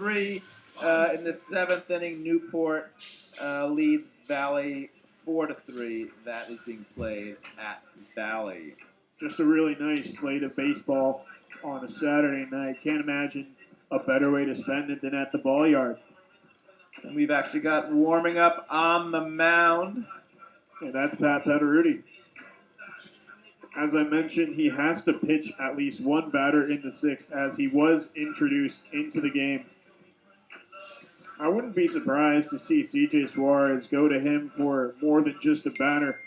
3. In the 7th inning, Newport leads Valley 4-3. That is being played at Valley. Just a really nice slate of baseball on a Saturday night. Can't imagine a better way to spend it than at the ball yard. And we've actually got warming up on the mound. And that's Pat Petteruti. As I mentioned, he has to pitch at least one batter in the 6th as he was introduced into the game. I wouldn't be surprised to see C.J. Suarez go to him for more than just a batter.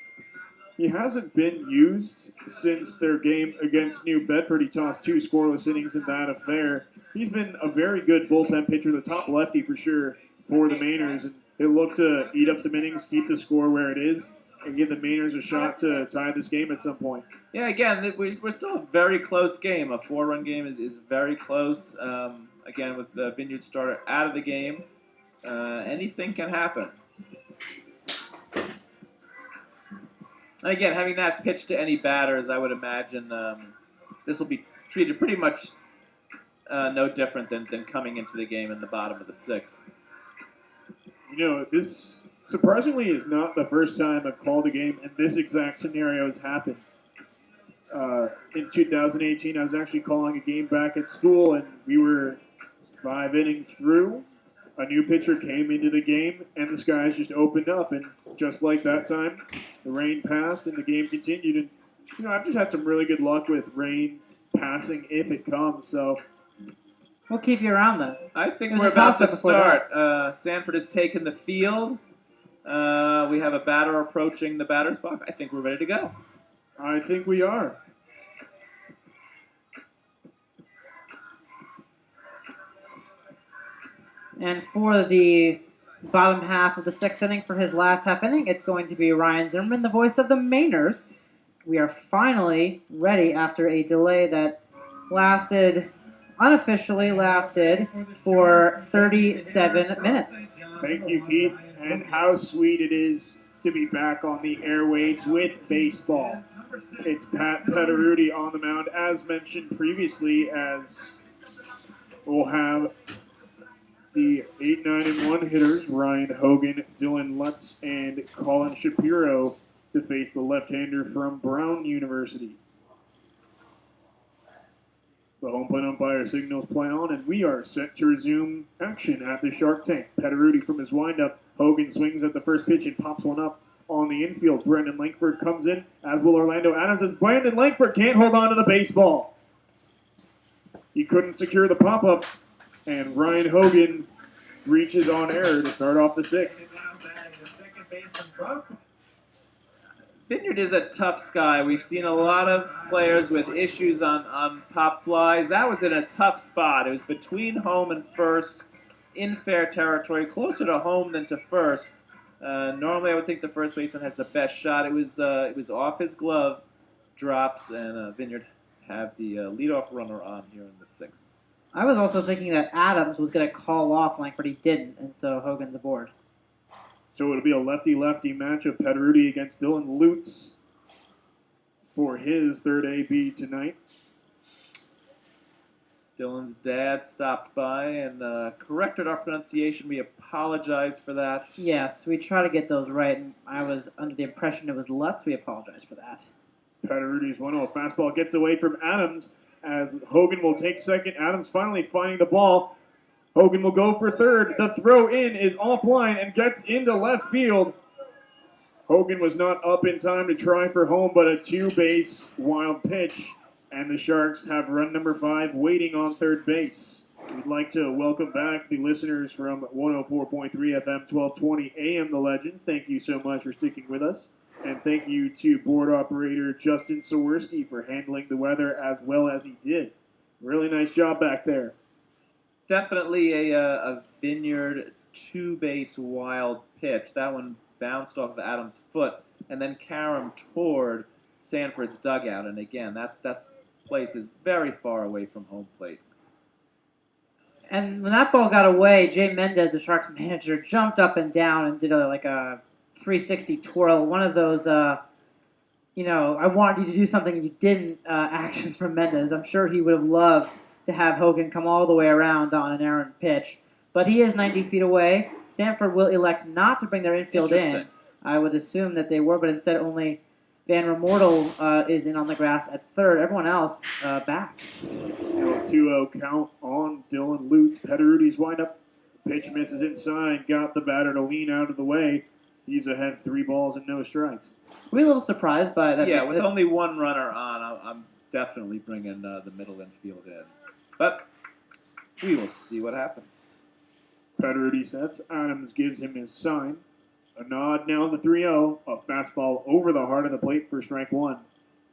He hasn't been used since their game against New Bedford. He tossed 2 scoreless innings in that affair. He's been a very good bullpen pitcher, the top lefty for sure for the Mainers. And he'll look to eat up some innings, keep the score where it is, and give the Mainers a shot to tie this game at some point. Yeah, again, we're still a very close game. A 4-run game is very close. Again, with the Vineyard starter out of the game, anything can happen. And again, having not pitched to any batters, I would imagine this will be treated pretty much no different than coming into the game in the bottom of the 6th. You know, this surprisingly is not the first time I've called a game and this exact scenario has happened. In 2018, I was actually calling a game back at school, and we were 5 innings through. A new pitcher came into the game, and the skies just opened up. And just like that time, the rain passed, and the game continued. And, you know, I've just had some really good luck with rain passing if it comes. So we'll keep you around, then. I think we're about to start. Sanford has taken the field. We have a batter approaching the batter's box. I think we're ready to go. I think we are. And for the bottom half of the 6th inning, for his last half inning, it's going to be Ryan Zimmerman, the voice of the Mainers. We are finally ready after a delay that unofficially lasted for 37 minutes. Thank you, Keith. And how sweet it is to be back on the airwaves with baseball. It's Pat Petteruti on the mound, as mentioned previously, as we'll have the 8-9-1 hitters, Ryan Hogan, Dylan Lutz, and Colin Shapiro, to face the left-hander from Brown University. The home plate umpire signals play on, and we are set to resume action at the Shark Tank. Petteruti from his windup. Hogan swings at the first pitch and pops one up on the infield. Brendan Langford comes in, as will Orlando Adams, as Brandon Langford can't hold on to the baseball. He couldn't secure the pop-up, and Ryan Hogan reaches on error to start off the 6th. Vineyard is a tough sky. We've seen a lot of players with issues on pop flies. That was in a tough spot. It was between home and first, in fair territory, closer to home than to first. Normally, I would think the first baseman has the best shot. It was off his glove, drops, and Vineyard have the leadoff runner on here in the 6th. I was also thinking that Adams was going to call off Langford. He didn't, and so Hogan's aboard. So it'll be a lefty-lefty matchup. Petteruti against Dylan Lutz for his third AB tonight. Dylan's dad stopped by and corrected our pronunciation. We apologize for that. Yes, we try to get those right, and I was under the impression it was Lutz. We apologize for that. Petteruti's 1-0 fastball gets away from Adams as Hogan will take second. Adams finally finding the ball. Hogan will go for third. The throw in is offline and gets into left field. Hogan was not up in time to try for home, but a 2-base wild pitch. And the Sharks have run number 5 waiting on third base. We'd like to welcome back the listeners from 104.3 FM, 1220 AM, The Legends. Thank you so much for sticking with us. And thank you to board operator Justin Sawerski for handling the weather as well as he did. Really nice job back there. Definitely a Vineyard 2-base wild pitch. That one bounced off of Adams' foot and then caromed toward Sanford's dugout. And again, that place is very far away from home plate. And when that ball got away, Jay Mendez, the Sharks manager, jumped up and down and did a 360 twirl. One of those, I wanted you to do something and you didn't actions from Mendez. I'm sure he would have loved to have Hogan come all the way around on an errant pitch. but he is 90 feet away. Sanford will elect not to bring their infield in. Interesting. I would assume that they were, but instead only Van Remortel is in on the grass at third. Everyone else back. Still a 2-0 count on Dylan Lutz. Pederudi's windup. Pitch misses inside. Got the batter to lean out of the way. He's ahead 3 balls and no strikes. We're a little surprised by that. Yeah, with only one runner on, I'm definitely bringing the middle infield in. But we will see what happens. Pederudi sets. Adams gives him his sign. A nod now the 3-0. A fastball over the heart of the plate for strike 1.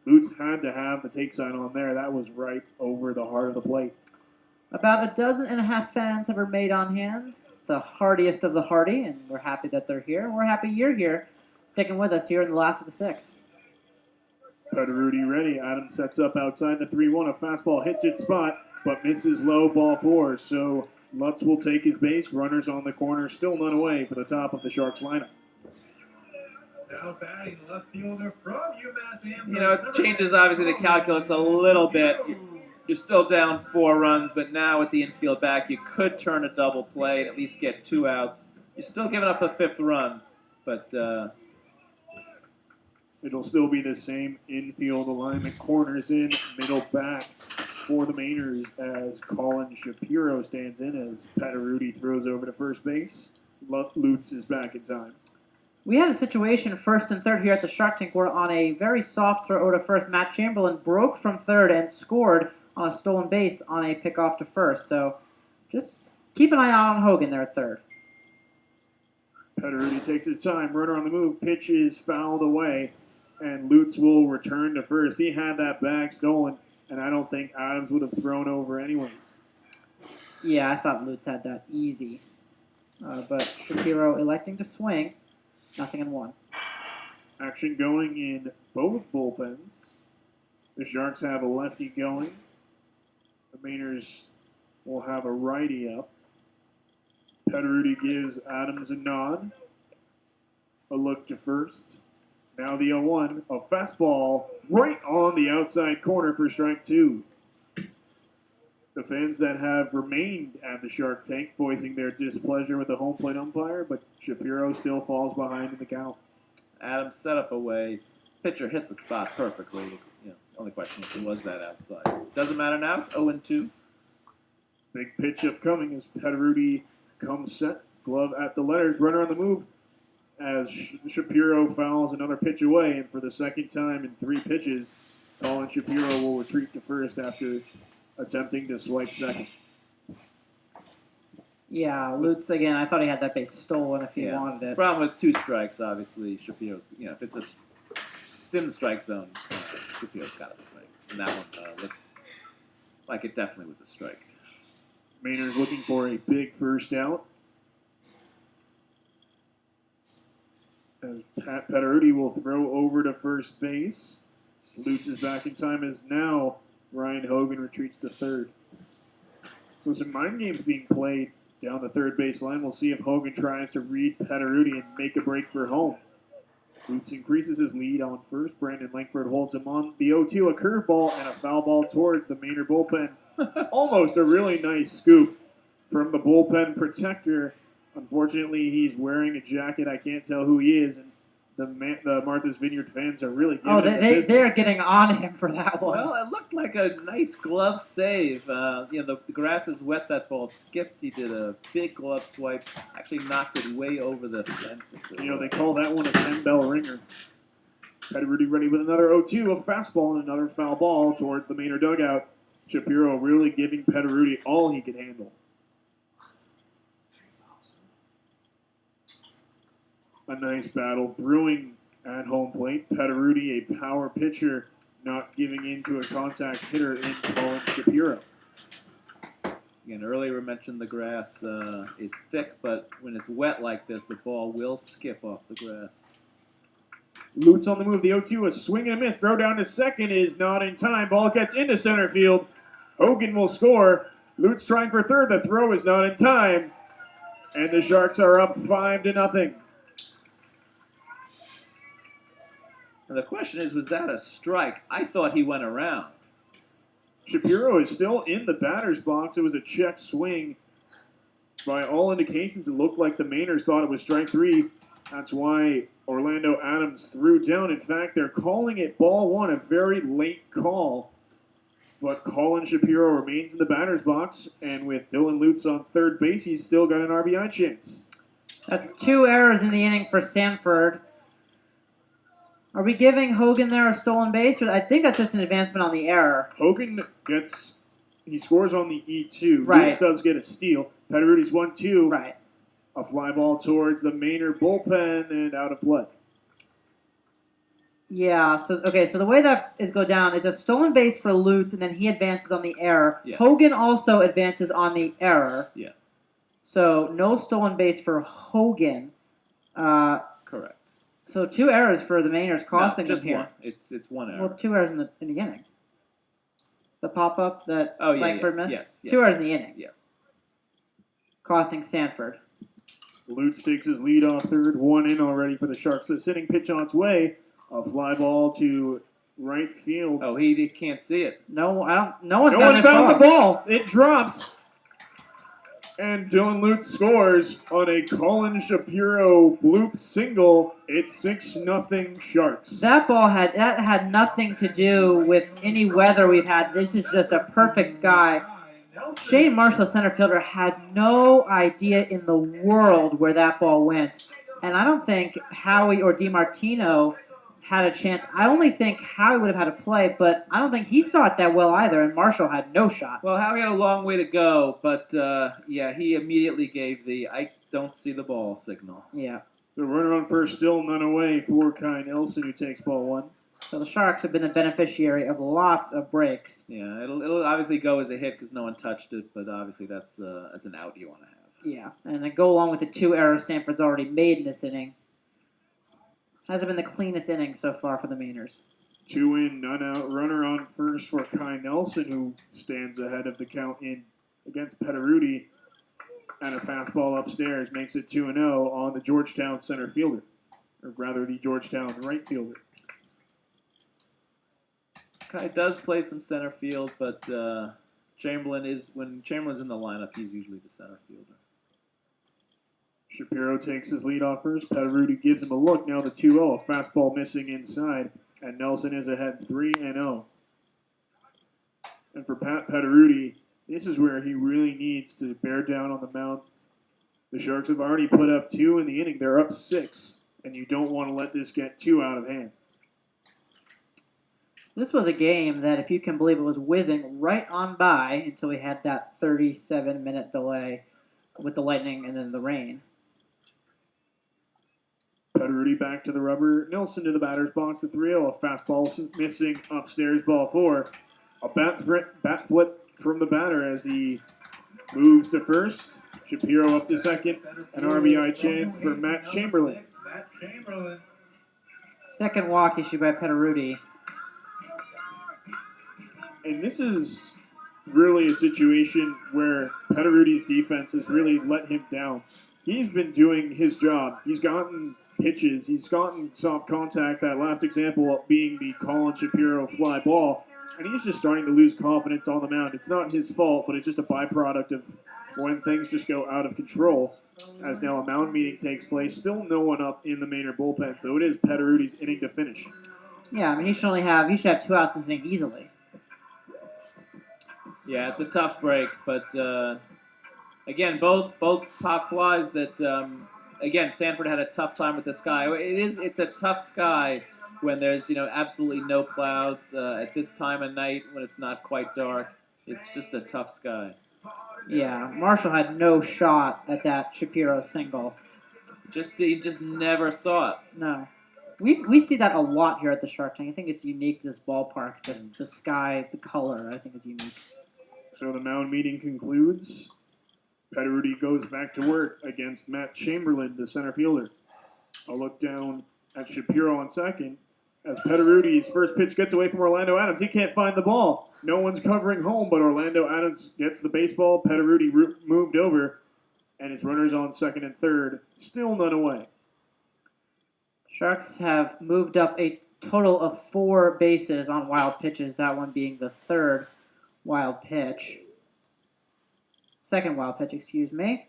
Lutz had to have the take sign on there. That was right over the heart of the plate. About 1.5 dozen fans have remained on hand. The hardiest of the hardy, and we're happy that they're here. And we're happy you're here, sticking with us here in the last of the 6th. Pederudi ready. Adams sets up outside the 3-1. A fastball hits its spot, but misses low, ball 4. So Lutz will take his base. Runners on the corner, still none away for the top of the Sharks lineup. Now batting left fielder from UMass Amherst. You know, it changes obviously the calculus a little bit. You're still down 4 runs, but now with the infield back, you could turn a double play and at least get 2 outs. You're still giving up a 5th run, but It'll still be the same infield alignment. Corners in, middle back for the Mainers as Colin Shapiro stands in as Pederudi throws over to first base. Lutz is back in time. We had a situation first and third here at the Shark Tank where on a very soft throw to first, Matt Chamberlain broke from third and scored on a stolen base on a pickoff to first. So just keep an eye out on Hogan there at third. Pederudi takes his time. Runner on the move. Pitch is fouled away. And Lutz will return to first. He had that bag stolen, and I don't think Adams would have thrown over anyways. Yeah, I thought Lutz had that easy. But Shapiro electing to swing. Nothing in 1. Action going in both bullpens. The Sharks have a lefty going. The Mainers will have a righty up. Pederudi gives Adams a nod. A look to first. Now the 0-1. A fastball right on the outside corner for strike 2. The fans that have remained at the Shark Tank voicing their displeasure with the home plate umpire, but Shapiro still falls behind in the count. Adams set up away. Pitcher hit the spot perfectly. You know, only question is, was that outside? Doesn't matter now. It's 0-2. Big pitch upcoming as Pederudi comes set. Glove at the letters. Runner on the move as Shapiro fouls another pitch away. And for the second time in 3 pitches, Colin Shapiro will retreat to first after attempting to swipe second. Yeah, Lutz, again, I thought he had that base stolen if he wanted it. Problem with 2 strikes, obviously, Shapiro, you know, if it's in the strike zone, Shapiro's got to swing. And that one looked like it definitely was a strike. Mainers looking for a big first out. As Pat Pederudi will throw over to first base. Lutz is back in time as now Ryan Hogan retreats to third. So some mind games being played down the third base line. We'll see if Hogan tries to read Pederudi and make a break for home. Lutz increases his lead on first. Brandon Langford holds him on the 0-2. A curveball and a foul ball towards the Maynard bullpen. Almost a really nice scoop from the bullpen protector. Unfortunately, he's wearing a jacket. I can't tell who he is, and the Martha's Vineyard fans are really giving him the business. They're getting on him for that one. Well, it looked like a nice glove save. You know, the grass is wet. That ball skipped. He did a big glove swipe. Actually knocked it way over the fence. You know, they call that one a 10-bell ringer. Pederudi ready with another 0-2, a fastball and another foul ball towards the Maynard dugout. Shapiro really giving Pederudi all he could handle. A nice battle brewing at home plate. Pederudi, a power pitcher, not giving in to a contact hitter in Colin Shapiro. Again, earlier we mentioned the grass is thick, but when it's wet like this, the ball will skip off the grass. Lutz on the move. The 0-2, a swing and a miss. Throw down to second is not in time. Ball gets into center field. Hogan will score. Lutz trying for third. The throw is not in time. And the Sharks are up 5-0. And the question is, was that a strike? I thought he went around. Shapiro is still in the batter's box. It was a check swing By all indications, it looked like the Mainers thought it was strike three. That's why Orlando Adams threw down. In fact, they're calling it ball one, a very late call. But Colin Shapiro remains in the batter's box, and with Dylan Lutz on third base, he's still got an RBI chance. That's 2 errors in the inning for Sanford. Are we giving Hogan there a stolen base? Or I think that's just an advancement on the error. Hogan he scores on the E2. Right. Lutz does get a steal. Pederudi's 1-2. Right. A fly ball towards the Mainer bullpen and out of play. Yeah, so the way that is go down is a stolen base for Lutz, and then he advances on the error. Yes. Hogan also advances on the error. Yes. So no stolen base for Hogan. Correct. So 2 errors for the Mainers costing just them here. one. It's one error. Well, 2 errors in the inning. The pop up that Langford missed. Yes. 2 errors in the inning. Yes. Costing Sanford. Lutz takes his lead off third. 1 in already for the Sharks. The sitting pitch on its way. A fly ball to right field. Oh, he can't see it. No one No one found the ball. It drops. And Dylan Lutz scores on a Colin Shapiro bloop single. It's 6-0 Sharks. That ball had nothing to do with any weather we've had. This is just a perfect sky. Shane Marshall, center fielder, had no idea in the world where that ball went. And I don't think Howie or DiMartino had a chance. I only think Howie would have had a play, but I don't think he saw it that well either, and Marshall had no shot. Well, Howie had a long way to go, but he immediately gave the "I don't see the ball" signal. Yeah. The runner on first, still none away for Kai Nelson, who takes ball 1. So the Sharks have been the beneficiary of lots of breaks. Yeah, it'll obviously go as a hit because no one touched it, but obviously that's an out you want to have. Yeah, and then go along with the 2 errors Sanford's already made in this inning. Hasn't been the cleanest inning so far for the Mainers. 2 in, none out. Runner on first for Kai Nelson, who stands ahead of the count in against Pederudi. And a fastball upstairs makes it 2-0 on the Georgetown center fielder. Or rather, the Georgetown right fielder. Kai does play some center field, but when Chamberlain's in the lineup, he's usually the center fielder. Shapiro takes his lead off first. Pederudi gives him a look. Now the 2-0. A fastball missing inside. And Nelson is ahead 3-0. And for Pat Pederudi, this is where he really needs to bear down on the mound. The Sharks have already put up 2 in the inning. They're up 6. And you don't want to let this get too out of hand. This was a game that, if you can believe it, was whizzing right on by until we had that 37-minute delay with the lightning and then the rain. Pederudi back to the rubber. Nelson to the batter's box at 3-0. A fastball missing upstairs, ball 4. A bat flip from the batter as he moves to first. Shapiro up to second. An RBI chance for Matt Chamberlain. Second walk issued by Pederudi. And this is really a situation where Pederudi's defense has really let him down. He's been doing his job. He's gotten pitches. He's gotten soft contact, that last example being the Colin Shapiro fly ball. And he's just starting to lose confidence on the mound. It's not his fault, but it's just a byproduct of when things just go out of control. As now a mound meeting takes place. Still no one up in the Mainer bullpen, so it is Pederudi's inning to finish. Yeah, I mean, he should have 2 outs in this inning easily. Yeah, it's a tough break, but again, both pop flies that again, Sanford had a tough time with the sky. It's a tough sky when there's absolutely no clouds at this time of night when it's not quite dark. It's just a tough sky. Yeah, Marshall had no shot at that Shapiro single. He just never saw it. No. We see that a lot here at the Shark Tank. I think it's unique to this ballpark. Just the sky, the color, I think is unique. So the mound meeting concludes. Pederudi goes back to work against Matt Chamberlain, the center fielder. A look down at Shapiro on second. As Pederudi's first pitch gets away from Orlando Adams, he can't find the ball. No one's covering home, but Orlando Adams gets the baseball. Pederudi moved over, and his runners on second and third. Still none away. Sharks have moved up a total of 4 bases on wild pitches, that one being the third wild pitch. Second wild pitch, excuse me.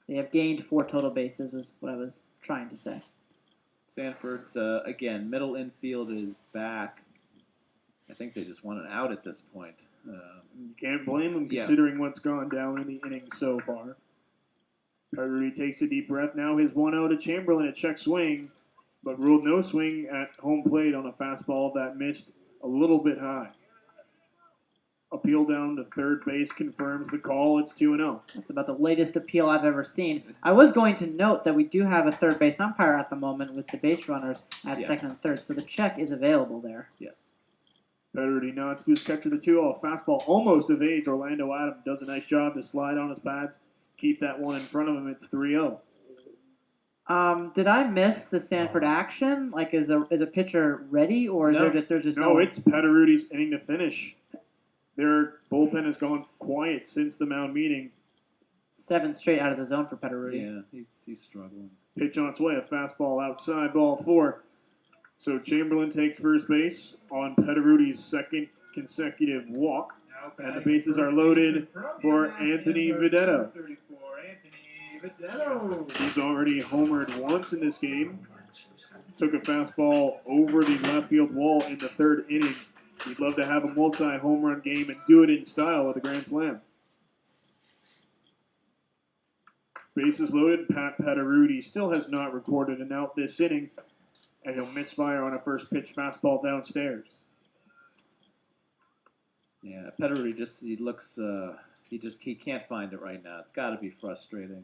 They have gained 4 total bases, was what I was trying to say. Sanford, again, middle infield is back. I think they just want an out at this point. You can't blame them Yeah. considering what's gone down in the inning so far. Perry takes a deep breath. Now his 1-0 to Chamberlain, a check swing, but ruled no swing at home plate on a fastball that missed a little bit high. Appeal down to third base confirms the call. It's 2-0. That's about the latest appeal I've ever seen. I was going to note that we do have a third base umpire at the moment with the base runners at Yeah. second and third, so the check is available there. Yes. Perry nods to his catcher, the 2-0 fastball almost evades. Orlando Adams does a nice job to slide on his pads, keep that one in front of him. It's 3-0. Did I miss the Sanford action? Like, is a pitcher ready, or is No. there's just No, it's Pederudi's inning to finish. Their bullpen has gone quiet since the mound meeting. 7 straight out of the zone for Pederudi. Yeah, he's struggling. Pitch on its way, a fastball outside, ball 4. So Chamberlain takes first base on Pederudi's second consecutive walk. And the bases are loaded for Anthony Vedetto. 34, Anthony Vedetto. He's already homered once in this game. Took a fastball over the left field wall in the third inning. He'd love to have a multi-home run game and do it in style with a grand slam. Bases loaded. Pat Pederudi still has not recorded an out this inning, and he'll misfire on a first pitch fastball downstairs. Yeah, Pederudi he looks he can't find it right now. It's got to be frustrating.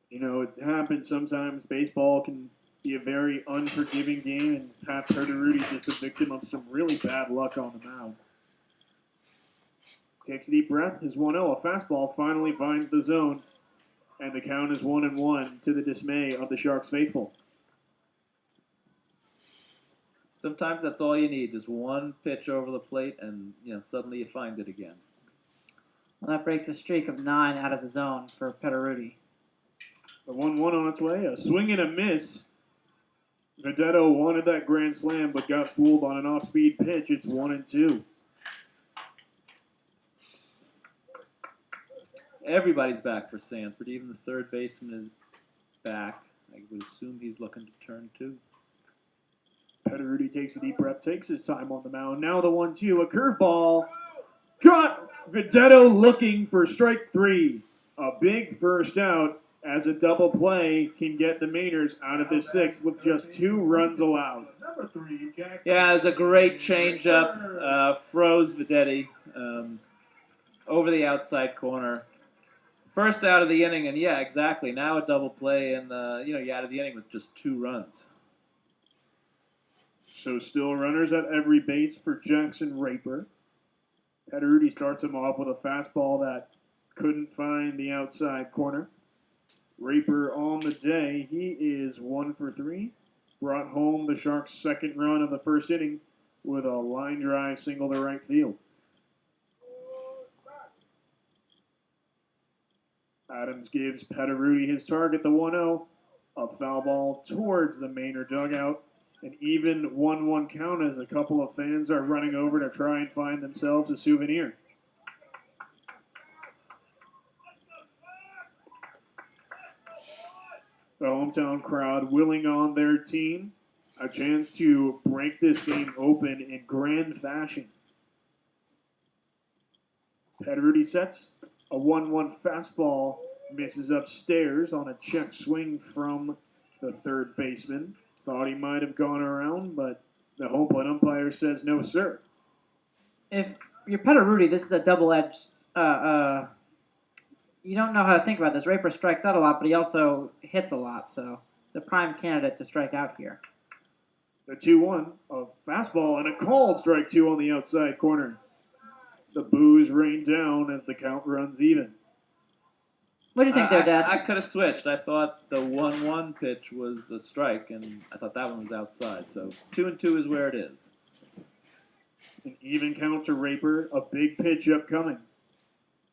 You know, it happens sometimes. Baseball can be a very unforgiving game, and Pat Pederudi's just a victim of some really bad luck on the mound. Takes a deep breath. His 1-0, a fastball, finally finds the zone, and the count is 1-1 to the dismay of the Sharks faithful. Sometimes that's all you need, just one pitch over the plate, and suddenly you find it again. Well, that breaks a streak of 9 out of the zone for Pederudi. The 1-1 on its way, a swing and a miss. Vedetto wanted that grand slam, but got fooled on an off-speed pitch. It's 1-2. Everybody's back for Sanford. Even the third baseman is back. I would assume he's looking to turn too. Pederudi takes a deep breath, takes his time on the mound. Now the 1-2, a curveball. Got Vedetto looking for strike 3. A big first out as a double play can get the Mainers out of this 6th with just 2 runs allowed. Number 3, Jack. Yeah, it was a great changeup. Froze Vedetti over the outside corner. First out of the inning, and yeah, exactly. Now a double play, and you out of the inning with just 2 runs. So still runners at every base for Jackson Raper. Pederudi starts him off with a fastball that couldn't find the outside corner. Raper on the day, he is 1 for 3. Brought home the Sharks' second run of the first inning with a line drive single to right field. Adams gives Pederudi his target, the 1-0. A foul ball towards the Maynard dugout. An even 1-1 count as a couple of fans are running over to try and find themselves a souvenir. The hometown crowd willing on their team. A chance to break this game open in grand fashion. Pederudi sets a 1-1 fastball, misses upstairs on a check swing from the third baseman. Thought he might have gone around, but the home plate umpire says no, sir. If you're Pederudi, this is a double-edged. You don't know how to think about this. Raper strikes out a lot, but he also hits a lot, so it's a prime candidate to strike out here. The 2-1, a fastball and a called strike 2 on the outside corner. The boos rain down as the count runs even. What do you think there, Dad? I could have switched. I thought the 1-1 pitch was a strike, and I thought that one was outside. So 2-2 is where it is. An even count to Raper, a big pitch upcoming.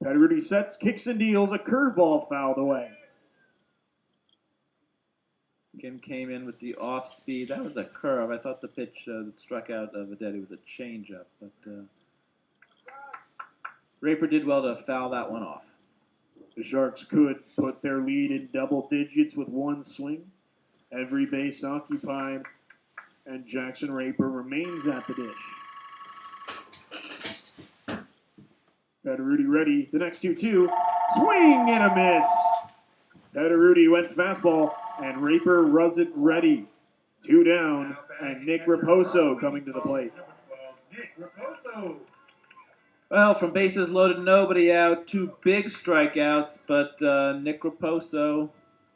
Pederudi sets, kicks and deals, a curveball fouled away. Kim came in with the off speed. That was a curve. I thought the pitch that struck out Vedetti was a changeup, but Raper did well to foul that one off. The Sharks could put their lead in double digits with one swing. Every base occupied, and Jackson Raper remains at the dish. Petteruti ready. The next 2-2. Swing and a miss. Petteruti went fastball, and Raper wasn't ready. 2 down, and Nick Raposo coming to the plate. Number 12, Nick Raposo. Well, from bases loaded, nobody out. 2 big strikeouts, but Nick Raposo,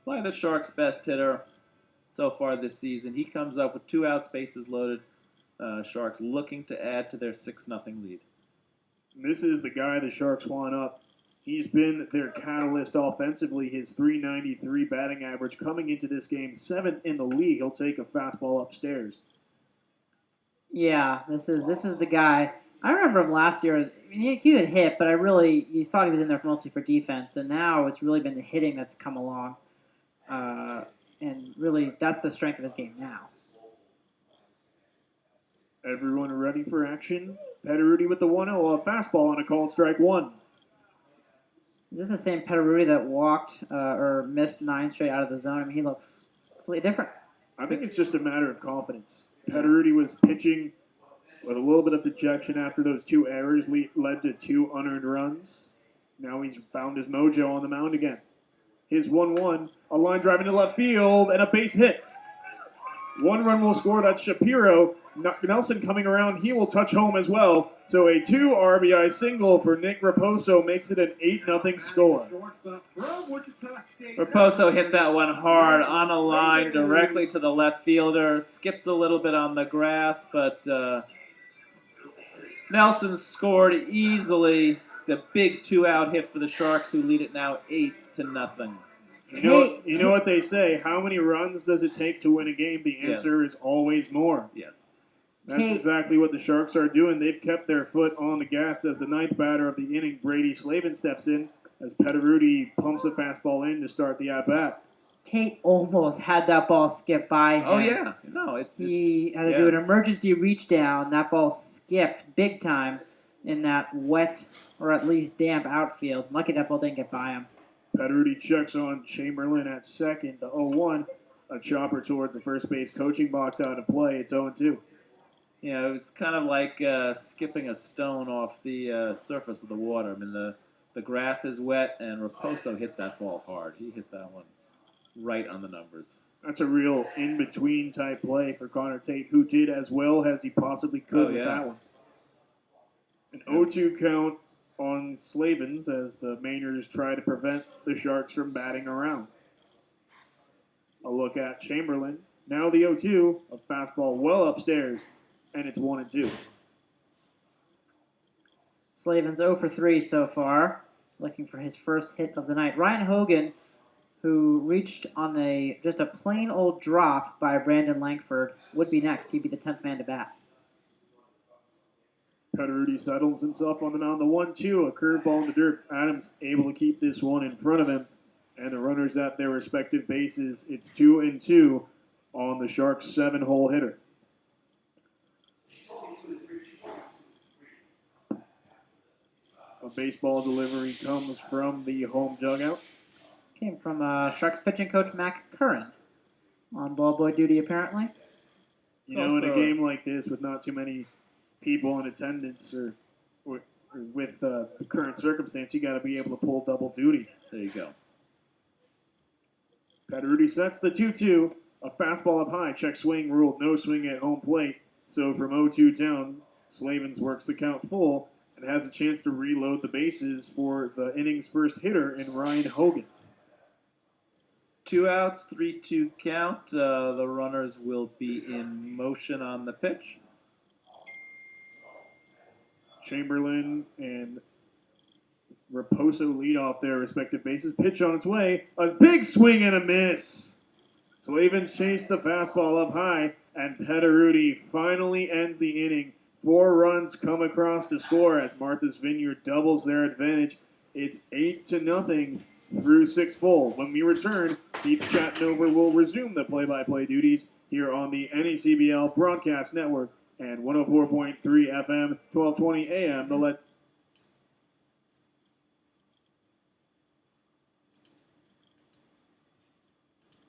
probably the Sharks' best hitter so far this season. He comes up with 2 outs, bases loaded. Sharks looking to add to their 6-0 lead. This is the guy the Sharks want up. He's been their catalyst offensively. His .393 batting average coming into this game, 7th in the league. He'll take a fastball upstairs. Yeah, this is the guy. I remember him last year. He could hit, but you thought he was in there mostly for defense, and now it's really been the hitting that's come along. And really, that's the strength of his game now. Everyone ready for action? Petteruti with the 1-0, a fastball and a called strike 1. This is the same Petteruti that walked or missed 9 straight out of the zone. I mean, he looks completely different. I think it's just a matter of confidence. Petteruti was pitching with a little bit of dejection after those 2 errors led to 2 unearned runs. Now he's found his mojo on the mound again. His 1-1, a line drive into left field, and a base hit. 1 run will score. That's Shapiro. Nelson coming around. He will touch home as well. So a 2 RBI single for Nick Raposo makes it an 8-0 score. Shortstop from Wichita State. Raposo hit that one hard on a line directly to the left fielder. Skipped a little bit on the grass, but Nelson scored easily. The big 2-out hit for the Sharks, who lead it now 8-0. You know what they say? How many runs does it take to win a game? The answer is always more. Yes. That's exactly what the Sharks are doing. They've kept their foot on the gas as the 9th batter of the inning, Brady Slavin, steps in as Petteruti pumps a fastball in to start the at-bat. Tate almost had that ball skip by him. Oh, yeah. No, He had to do an emergency reach down. That ball skipped big time in that wet or at least damp outfield. Lucky that ball didn't get by him. Petteruti checks on Chamberlain at second. The 0-1, a chopper towards the first base coaching box out of play. It's 0-2. Yeah, it was kind of like skipping a stone off the surface of the water. I mean, the grass is wet, and Raposo hit that ball hard. He hit that one right on the numbers. That's a real in-between type play for Connor Tate, who did as well as he possibly could with that one. An 0-2 count on Slavins as the Mainers try to prevent the Sharks from batting around. A look at Chamberlain. Now the 0-2, a fastball well upstairs, and it's 1-2. Slavin's 0 for 3 so far, looking for his first hit of the night. Ryan Hogan, who reached on just a plain old drop by Brandon Langford, would be next. He'd be the 10th man to bat. Petteruti settles himself on the mound. The 1-2, a curveball in the dirt. Adams able to keep this one in front of him. And the runners at their respective bases. It's 2-2 on the Sharks' 7-hole hitter. A baseball delivery comes from the home dugout. Came from Sharks pitching coach Mac Curran. On ball boy duty, apparently. You know, in a game like this with not too many people in attendance or with the current circumstance, you got to be able to pull double duty. There you go. Petteruti sets the 2-2. A fastball up high. Check swing ruled. No swing at home plate. So from 0-2 down, Slavins works the count full and has a chance to reload the bases for the inning's first hitter in Ryan Hogan. 2 outs, 3-2 count. The runners will be in motion on the pitch. Chamberlain and Raposo lead off their respective bases. Pitch on its way. A big swing and a miss. Slavins chased the fastball up high, and Petteruti finally ends the inning. 4 runs come across to score as Martha's Vineyard doubles their advantage. It's 8-0 through 6 full. When we return, Keith Chattonover will resume the play-by-play duties here on the NECBL Broadcast Network and 104.3 FM, 1220 AM, The